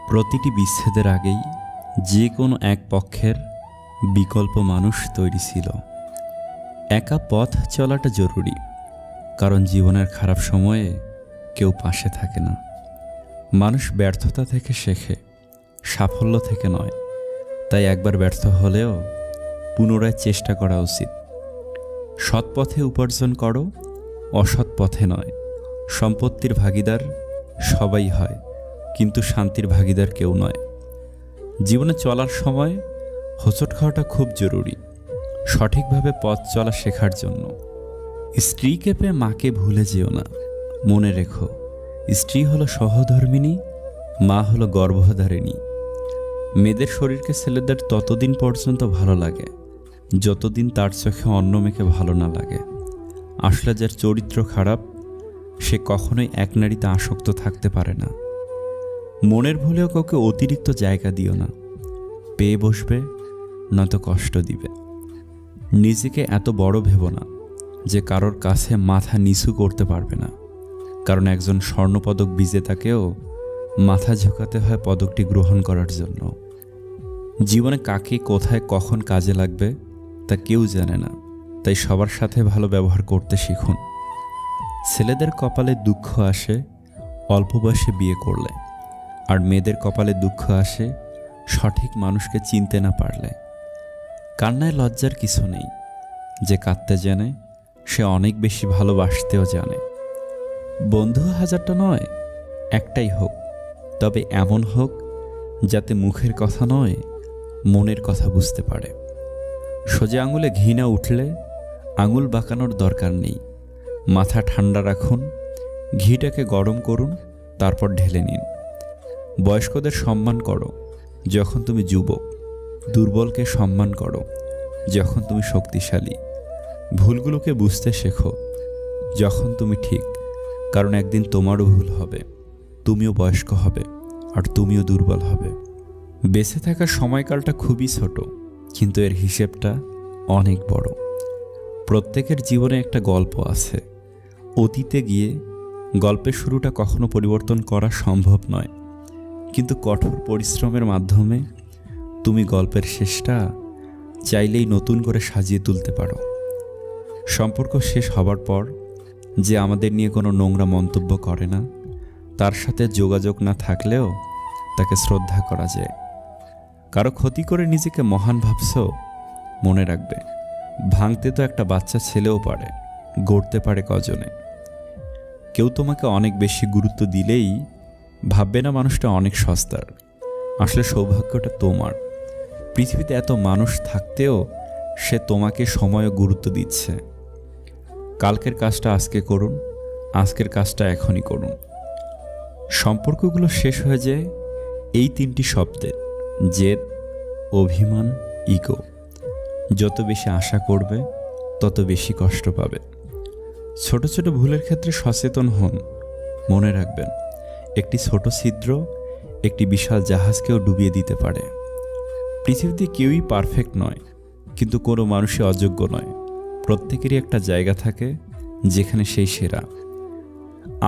প্রতিটি বিচ্ছেদের আগেই যে কোনো এক পক্ষের বিকল্প মানুষ তৈরি ছিল। একা পথ চলাটা জরুরি, কারণ জীবনের খারাপ সময়ে কেউ পাশে থাকে না। মানুষ ব্যর্থতা থেকে শেখে, সাফল্য থেকে নয়। তাই একবার ব্যর্থ হলেও পুনরায় চেষ্টা করা উচিত। সৎ পথে উপার্জন করো, অসৎ পথে নয়। সম্পত্তির ভাগিদার সবাই হয়, কিন্তু শান্তির ভাগিদার কেউ নয়। জীবনে চলার সময় হোঁচট খাওয়াটা খুব জরুরি, সঠিকভাবে পথ চলা শেখার জন্য। স্ত্রীকে পেয়ে মাকে ভুলে যেও না। মনে রেখো, স্ত্রী হলো সহধর্মিণী, মা হলো গর্ভধারিণী। মেয়েদের শরীরকে ছেলেদের ততদিন পর্যন্ত ভালো লাগে যতদিন তার চোখে অন্য মেয়েকে ভালো না লাগে। আসলে যার চরিত্র খারাপ সে কখনোই এক নারীতে আসক্ত থাকতে পারে না। মনের ভুলেও কাউকে অতিরিক্ত জায়গা দিও না। পেয়ে বসবে, নয়তো কষ্ট দিবে। নিজেকে এত বড় ভেবো না যে কারোর কাছে মাথা নিচু করতে পারবে না, কারণ একজন স্বর্ণপদক বিজেতাকেও মাথা ঝুঁকাতে হয় পদকটি গ্রহণ করার জন্য। জীবনে কাকে কোথায় কখন কাজে লাগবে তা কেউ জানে না, তাই সবার সাথে ভালো ব্যবহার করতে শিখুন। ছেলেদের কপালে দুঃখ আসে অল্প বয়সে বিয়ে করলে, আর মেয়েদের কপালে দুঃখ আসে সঠিক মানুষকে চিনতে না পারলে। কান্নায় লজ্জার কিছু নেই। যে কাঁদতে জানে সে অনেক বেশি ভালোবাসতেও জানে। বন্ধু হাজারটা নয়, একটাই হোক, তবে এমন হোক যাতে মুখের কথা নয়, মনের কথা বুঝতে পারে। সোজা আঙুলে ঘি না উঠলে আঙুল বাঁকানোর দরকার নেই। মাথা ঠান্ডা রাখুন, ঘিটাকে গরম করুন, তারপর ঢেলে নিন। বয়স্কদের সম্মান করো যখন তুমি যুবক, দুর্বলকে সম্মান করো যখন তুমি শক্তিশালী। ভুলগুলোকে বুঝতে শেখো যখন তুমি ঠিক, কারণ একদিন তোমারও ভুল হবে, তুমিও বয়স্ক হবে, আর তুমিও দুর্বল হবে। বেঁচে থাকার সময়কালটা খুবই ছোট, কিন্তু এর হিসেবটা অনেক বড়। প্রত্যেকের জীবনে একটা গল্প আছে। অতীতে গিয়ে গল্পের শুরুটা কখনো পরিবর্তন করা সম্ভব নয়, কিন্তু কঠোর পরিশ্রমের মাধ্যমে তুমি গল্পের শেষটা চাইলেই নতুন করে সাজিয়ে তুলতে পারো। সম্পর্ক শেষ হবার পর যে আমাদের নিয়ে কোনো নোংরা মন্তব্য করে না, তার সাথে যোগাযোগ না থাকলেও তাকে শ্রদ্ধা করা যায়। কারো ক্ষতি করে নিজেকে মহান ভাবছো, মনে রাখবে ভাঙতে তো একটা বাচ্চা ছেলেও পারে, গড়তে পারে কজনে। কেউ তোমাকে অনেক বেশি গুরুত্ব দিলেই ভাববে না মানুষটা অনেক সস্তার। আসলে সৌভাগ্যটা তোমার। পৃথিবীতে এত মানুষ থাকতেও সে তোমাকে সময় ও গুরুত্ব দিচ্ছে। কালকের কাজটা আজকে করুন, আজকের কাজটা এখনই করুন। সম্পর্কগুলো শেষ হয়ে যায় এই তিনটি শব্দে: জেদ, অভিমান, ইগো। যত বেশি আশা করবে তত বেশি কষ্ট পাবে। ছোট ছোট ভুলের ক্ষেত্রে সচেতন হন। মনে রাখবেন, একটি ছোট ছিদ্র একটি বিশাল জাহাজকেও ডুবিয়ে দিতে পারে। পৃথিবীতে কেউই পারফেক্ট নয়, কিন্তু কোনো মানুষই অযোগ্য নয়। প্রত্যেকেরই একটা জায়গা থাকে যেখানে সেই সেরা।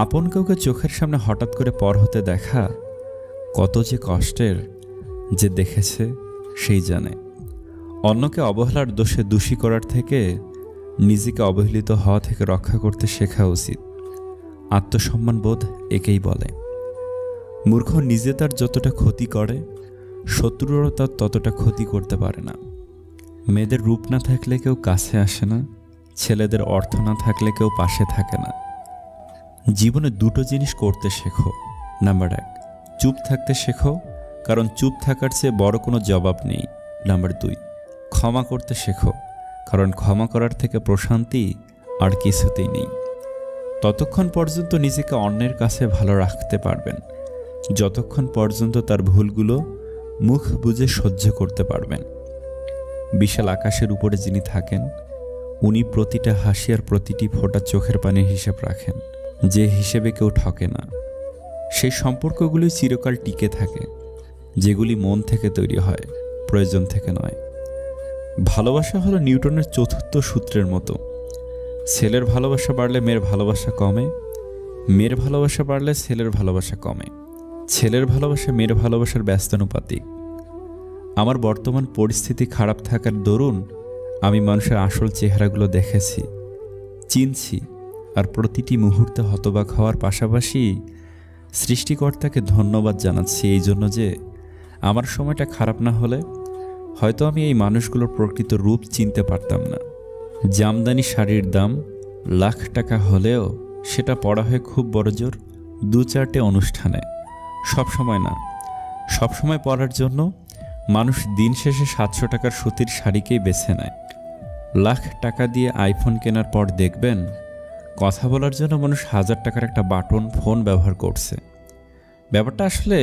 আপন কাউকে চোখের সামনে হঠাৎ করে পর হতে দেখা কত যে কষ্টের, যে দেখেছে সেই জানে। অন্যকে অবহেলার দোষে দোষী করার থেকে নিজেকে অবহেলিত হওয়া থেকে রক্ষা করতে শেখা উচিত। আত্মসম্মান বোধ একেই বলে। মূর্খ নিজে তার যতটা ক্ষতি করে, শত্রুরও তার ততটা ক্ষতি করতে পারে না। মেয়েদের রূপ না থাকলে কেউ কাছে আসে না, ছেলেদের অর্থ না থাকলে কেউ পাশে থাকে না। জীবনে দুটো জিনিস করতে শেখো। নাম্বার 1, চুপ থাকতে শেখো, কারণ চুপ থাকার চেয়ে বড় কোনো জবাব নেই। নাম্বার 2, ক্ষমা করতে শেখো, কারণ ক্ষমা করার থেকে প্রশান্তি আর কিছুতেই নেই। ততক্ষণ পর্যন্ত নিজেকে অন্যের কাছে ভালো রাখতে পারবেন যতক্ষণ পর্যন্ত তার ভুলগুলো মুখ বুজে সহ্য করতে পারবেন। বিশাল আকাশের উপরে যিনি থাকেন, উনি প্রতিটা হাসি আর প্রতিটি ফোঁটা চোখের পানির হিসাব রাখেন, যে হিসেবে কেউ ঠকে না। সেই সম্পর্কগুলি চিরকাল টিকে থাকে, যেগুলি মন থেকে তৈরি হয়, প্রয়োজন থেকে নয়। ভালোবাসা হলো নিউটনের চতুর্থ সূত্রের মতো। ছেলের ভালোবাসা বাড়লে মেয়ের ভালোবাসা কমে, মেয়ের ভালোবাসা বাড়লে ছেলের ভালোবাসা কমে। ছেলের ভালোবাসা মেয়ের ভালোবাসার ব্যস্তানুপাতিক। আমার বর্তমান পরিস্থিতি খারাপ থাকার দরুন আমি মানুষের আসল চেহারাগুলো দেখেছি, চিনছি, আর প্রতিটি মুহূর্তে হতবাক হওয়ার পাশাপাশি সৃষ্টিকর্তাকে ধন্যবাদ জানাচ্ছি এই জন্য যে আমার সময়টা খারাপ না হলে হয়তো আমি এই মানুষগুলোর প্রকৃত রূপ চিনতে পারতাম না। জামদানি শাড়ির দাম লাখ টাকা হলেও সেটা পড়া হয় খুব বড়জোর 2-4টে অনুষ্ঠানে, সবসময় না। সবসময় পরার জন্য মানুষ দিন শেষে 700 টাকার সুতির শাড়িকেই বেছে নেয়। লাখ টাকা দিয়ে আইফোন কেনার পর দেখবেন কথা বলার জন্য মানুষ 1000 টাকার একটা বাটন ফোন ব্যবহার করছে। ব্যাপারটা আসলে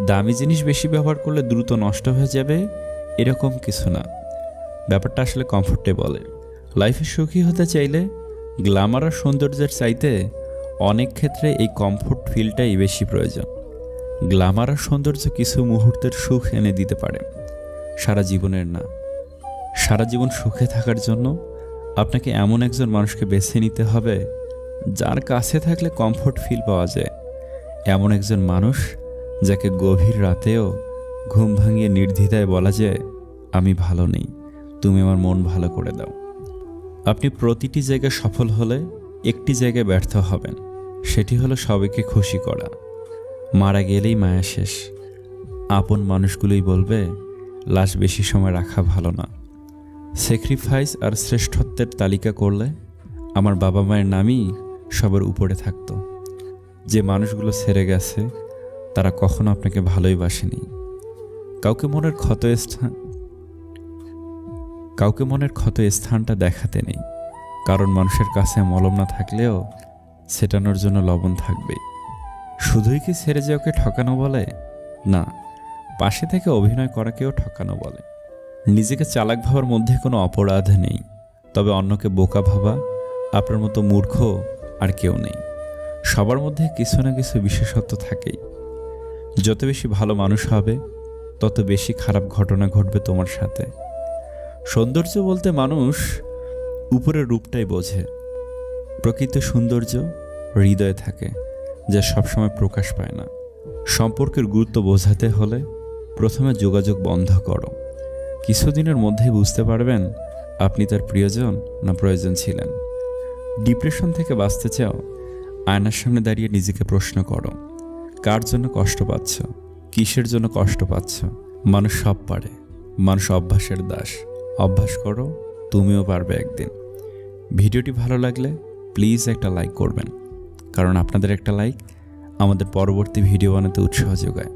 দামি জিনিস বেশি ব্যবহার করলে দ্রুত নষ্ট হয়ে যাবে এরকম কিছু না। ব্যাপারটা আসলে কমফোর্টেবলের। লাইফে সুখী হতে চাইলে গ্ল্যামার আর সৌন্দর্যের চাইতে অনেক ক্ষেত্রে এই কমফোর্ট ফিলটাই বেশি প্রয়োজন। গ্ল্যামার আর সৌন্দর্য কিছু মুহূর্তের সুখ এনে দিতে পারে, সারা জীবনের না। সারা জীবন সুখে থাকার জন্য আপনাকে এমন একজন মানুষকে বেছে নিতে হবে যার কাছে থাকলে কমফোর্ট ফিল পাওয়া যায়। এমন একজন মানুষ যাকে গভীর রাতেও ঘুম ভাঙিয়ে নির্দ্বিধায় বলা যায়, আমি ভালো নেই, তুমি আমার মন ভালো করে দাও। আপনি প্রতিটি জায়গায় সফল হলে একটি জায়গায় ব্যর্থ হবেন, সেটি হলো সবাইকে খুশি করা। মারা গেলেই মায়া শেষ। আপন মানুষগুলোই বলবে লাশ বেশি সময় রাখা ভালো না। স্যাক্রিফাইস আর শ্রেষ্ঠত্বের তালিকা করলে আমার বাবা মায়ের নামই সবার উপরে থাকতো। যে মানুষগুলো ছেড়ে গেছে তারা কখনো আপনাকে ভালোই বাসেনি। কাউকে মনের ক্ষত স্থানটা দেখাতে নেই, কারণ মানুষের কাছে মলম না থাকলেও ছেটানোর জন্য লবণ থাকবে। শুধুই কি ছেড়ে যাওয়াকে ঠকানো বলে? না, পাশে থেকে অভিনয় করাকেও ঠকানো বলে। নিজেকে চালাক ভাবার মধ্যে কোনো অপরাধ নেই, তবে অন্যকে বোকা ভাবা আপনার মতো মূর্খ আর কেউ নেই। সবার মধ্যে কিছু না কিছু বিশেষত্ব থাকেই। যত বেশি ভালো মানুষ হবে তত বেশি খারাপ ঘটনা ঘটবে তোমার সাথে। সৌন্দর্য বলতে মানুষ উপরের রূপটাই বোঝে, প্রকৃত সৌন্দর্য হৃদয়ে থাকে, যা সবসময় প্রকাশ পায় না। সম্পর্কের গুরুত্ব বোঝাতে হলে প্রথমে যোগাযোগ বন্ধ করো। কিছুদিনের মধ্যেই বুঝতে পারবেন আপনি তার প্রিয়জন না প্রয়োজন ছিলেন। ডিপ্রেশন থেকে বাঁচতে চাও? আয়নার সামনে দাঁড়িয়ে নিজেকে প্রশ্ন করো, কার জন্য কষ্ট পাচ্ছ, কিসের জন্য কষ্ট পাচ্ছ। মানুষ সব পারে, মানুষ অভ্যাসের দাস। অভ্যাস করো, তুমিও পারবে একদিন। ভিডিওটি ভালো লাগলে প্লিজ একটা লাইক করবেন, কারণ আপনাদের একটা লাইক আমাদের পরবর্তী ভিডিও বানাতে উৎসাহ যোগায়।